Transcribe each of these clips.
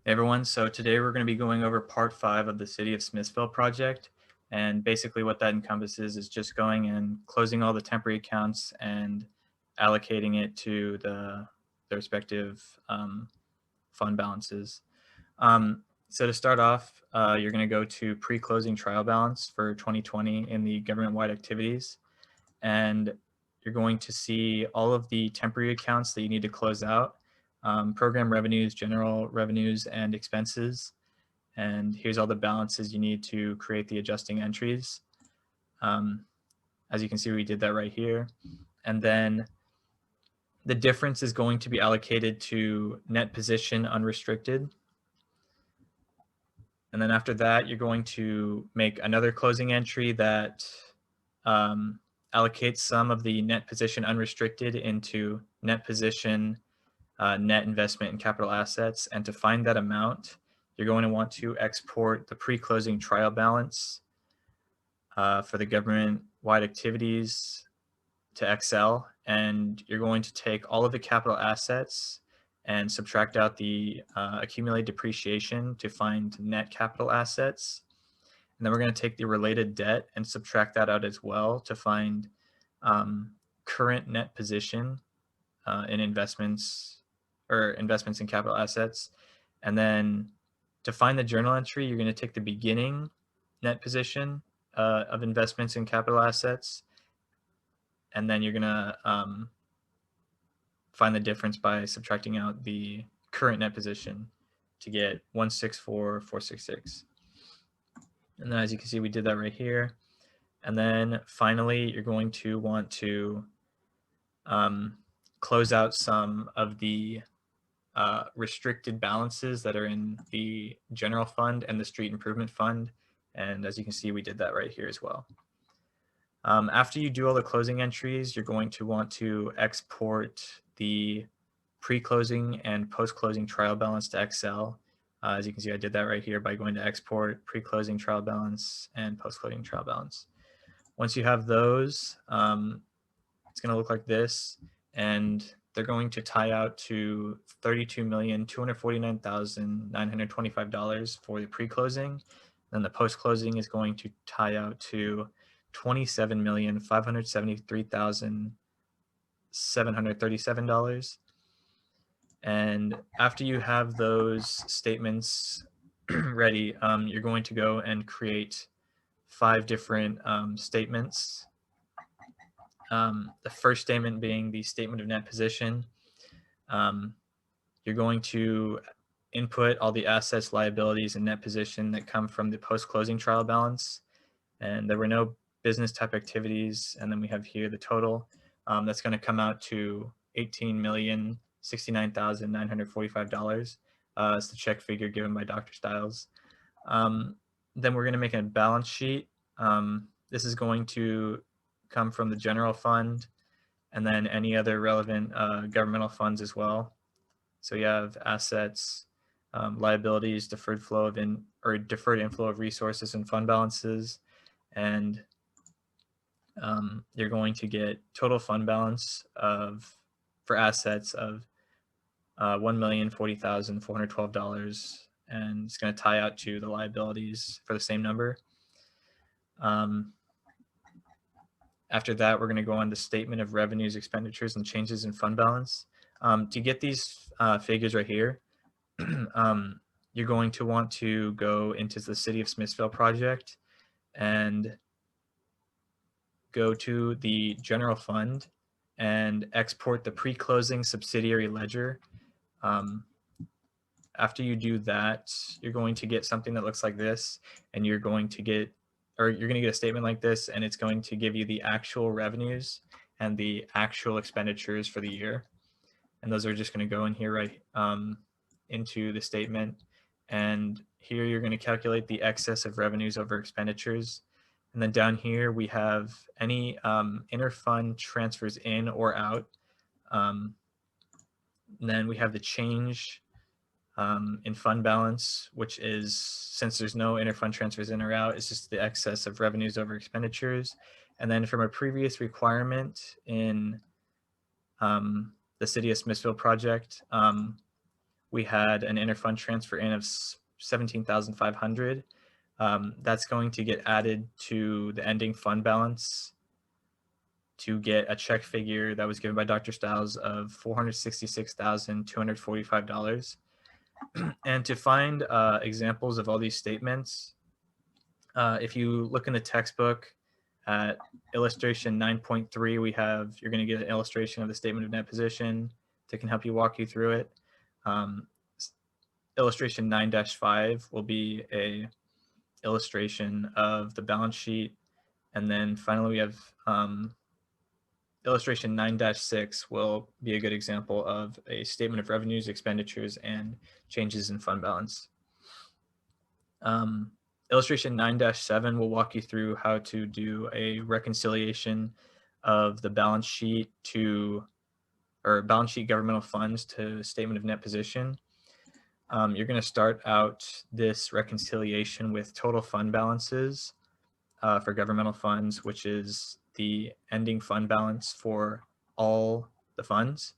Hey everyone, so today we're going to be going over part 5 of the City of Smithville project. And basically what that encompasses is just going and closing all the temporary accounts and allocating it to the respective fund balances. So to start off, you're going to go to pre-closing trial balance for 2020 in the government-wide activities. And you're going to see all of the temporary accounts that you need to close out. Program revenues, general revenues, and expenses. And here's all the balances you need to create the adjusting entries. As you can see, we did that right here. And then the difference is going to be allocated to net position unrestricted. And then after that, you're going to make another closing entry that allocates some of the net position unrestricted into net position net investment in capital assets. And to find that amount, you're going to want to export the pre-closing trial balance for the government-wide activities to Excel. And you're going to take all of the capital assets and subtract out the accumulated depreciation to find net capital assets. And then we're going to take the related debt and subtract that out as well to find current net position in investments or investments in capital assets. And then to find the journal entry, you're going to take the beginning net position of investments in capital assets, and then you're going to find the difference by subtracting out the current net position to get 164,466. And then as you can see, we did that right here. And then finally, you're going to want to close out some of the restricted balances that are in the general fund and the street improvement fund. And as you can see, we did that right here as well. After you do all the closing entries, you're going to want to export the pre-closing and post-closing trial balance to Excel. As you can see, I did that right here by going to export pre-closing trial balance and post-closing trial balance. Once you have those, it's going to look like this, and they're going to tie out to $32,249,925 for the pre-closing. Then the post-closing is going to tie out to $27,573,737. And after you have those statements ready, you're going to go and create 5 different statements. The first statement being the statement of net position. You're going to input all the assets, liabilities, and net position that come from the post-closing trial balance. And there were no business type activities. And then we have here the total. That's going to come out to $18,069,945. It's the check figure given by Dr. Stiles. Then we're going to make a balance sheet. This is going to come from the general fund and then any other relevant governmental funds as well. So you have assets, liabilities, deferred inflow of resources and fund balances, and you're going to get total fund balance for assets of $1,040,412, and it's going to tie out to the liabilities for the same number. After that, we're going to go on to statement of revenues, expenditures, and changes in fund balance. To get these figures right here, you're going to want to go into the City of Smithville project and go to the general fund and export the pre-closing subsidiary ledger. After you do that, you're going to get something that looks like this, and you're going to get a statement like this, and it's going to give you the actual revenues and the actual expenditures for the year. And those are just going to go in here right into the statement. And here you're going to calculate the excess of revenues over expenditures. And then down here we have any inter-fund transfers in or out. And then we have the change in fund balance, which is, since there's no inter-fund transfers in or out, it's just the excess of revenues over expenditures. And then from a previous requirement in the City of Smithville project, we had an interfund transfer in of 17,500. That's going to get added to the ending fund balance to get a check figure that was given by Dr. Stiles of $466,245. And to find examples of all these statements, if you look in the textbook at illustration 9.3, you're going to get an illustration of the statement of net position that can help you walk you through it. Illustration 9-5 will be a illustration of the balance sheet. And then finally, we have illustration 9-6 will be a good example of a statement of revenues, expenditures, and changes in fund balance. Illustration 9-7 will walk you through how to do a reconciliation of the balance sheet balance sheet governmental funds to statement of net position. You're going to start out this reconciliation with total fund balances for governmental funds, which is the ending fund balance for all the funds,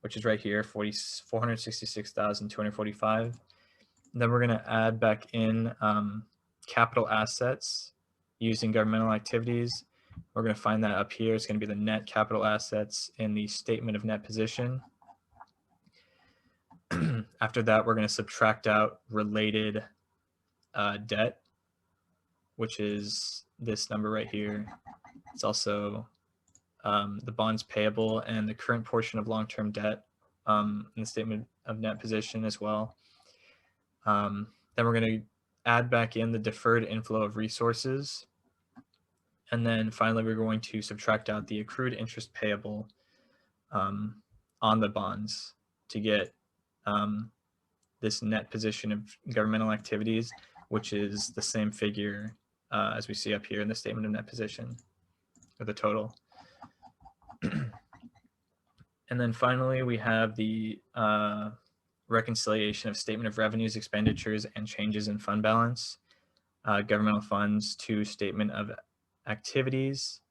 which is right here, 466,245. Then we're going to add back in capital assets using governmental activities. We're going to find that up here. It's going to be the net capital assets in the statement of net position. After that, we're going to subtract out related debt, which is this number right here. It's also the bonds payable and the current portion of long-term debt in the statement of net position as well. Then we're going to add back in the deferred inflow of resources. And then finally, we're going to subtract out the accrued interest payable on the bonds to get this net position of governmental activities, which is the same figure as we see up here in the statement of net position, or the total. And then finally, we have the reconciliation of statement of revenues, expenditures, and changes in fund balance, governmental funds to statement of activities.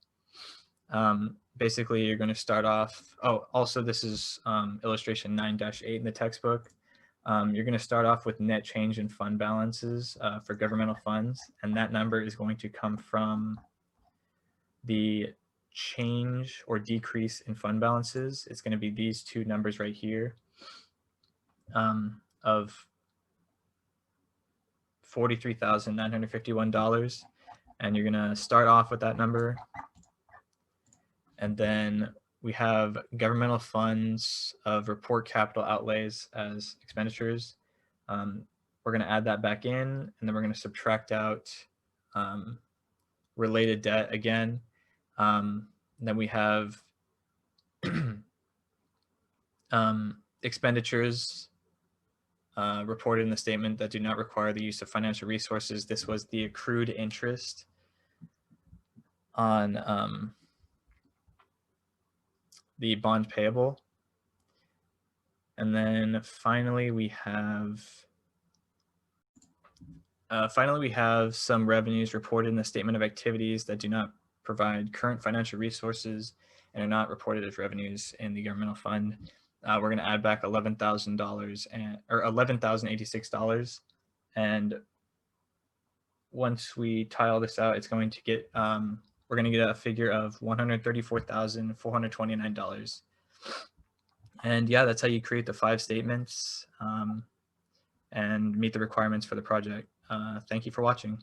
Basically, you're going to start off, also this is illustration 9-8 in the textbook. You're going to start off with net change in fund balances for governmental funds, and that number is going to come from the change or decrease in fund balances. It's going to be these two numbers right here of $43,951, and you're going to start off with that number. And then we have governmental funds of report capital outlays as expenditures. We're going to add that back in, and then we're going to subtract out related debt again. Then we have expenditures reported in the statement that do not require the use of financial resources. This was the accrued interest on the bond payable. And then finally, we have some revenues reported in the statement of activities that do not provide current financial resources and are not reported as revenues in the governmental fund. We're going to add back $11,000 or $11,086, and once we tile this out, it's going to get we're going to get a figure of $134,429. And yeah, that's how you create the 5 statements and meet the requirements for the project. Thank you for watching.